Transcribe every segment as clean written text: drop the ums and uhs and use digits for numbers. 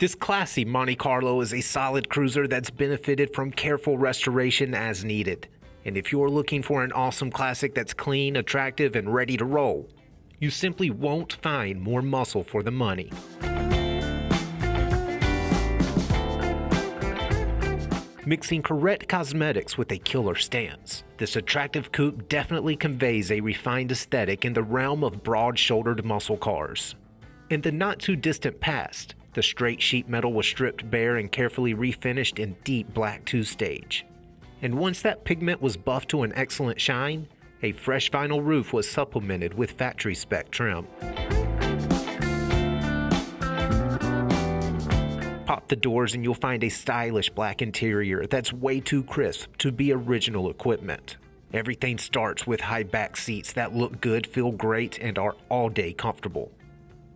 This classy Monte Carlo is a solid cruiser that's benefited from careful restoration as needed. And if you're looking for an awesome classic that's clean, attractive, and ready to roll, you simply won't find more muscle for the money. Mixing correct cosmetics with a killer stance, this attractive coupe definitely conveys a refined aesthetic in the realm of broad-shouldered muscle cars. In the not-too-distant past, the straight sheet metal was stripped bare and carefully refinished in deep black 2-stage. And once that pigment was buffed to an excellent shine, a fresh vinyl roof was supplemented with factory-spec trim. Pop the doors and you'll find a stylish black interior that's way too crisp to be original equipment. Everything starts with high back seats that look good, feel great, and are all-day comfortable.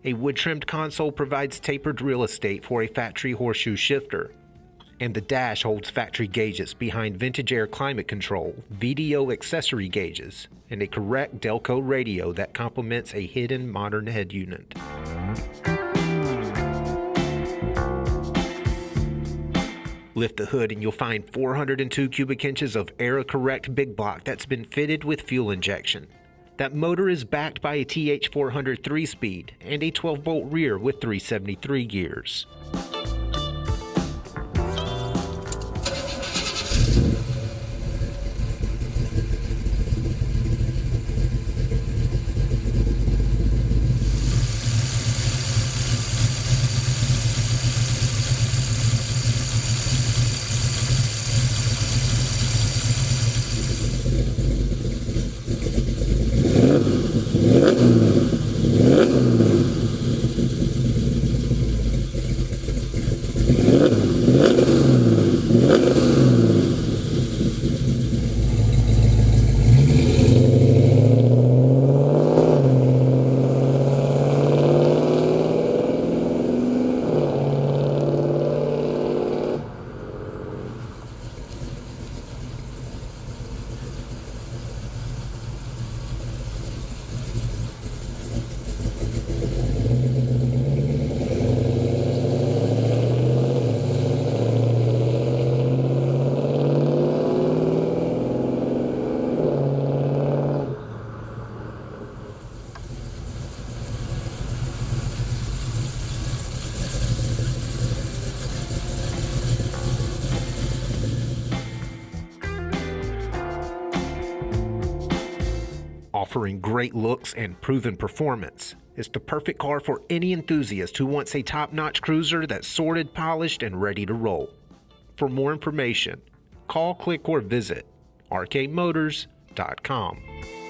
A wood-trimmed console provides tapered real estate for a factory horseshoe shifter, and the dash holds factory gauges behind vintage air climate control, VDO accessory gauges, and a correct Delco radio that complements a hidden modern head unit. Lift the hood and you'll find 402 cubic inches of Era-Correct big block that's been fitted with fuel injection. That motor is backed by a TH400 3-speed and a 12-bolt rear with 373 gears. Offering great looks and proven performance, it's the perfect car for any enthusiast who wants a top-notch cruiser that's sorted, polished, and ready to roll. For more information, call, click, or visit rkmotors.com.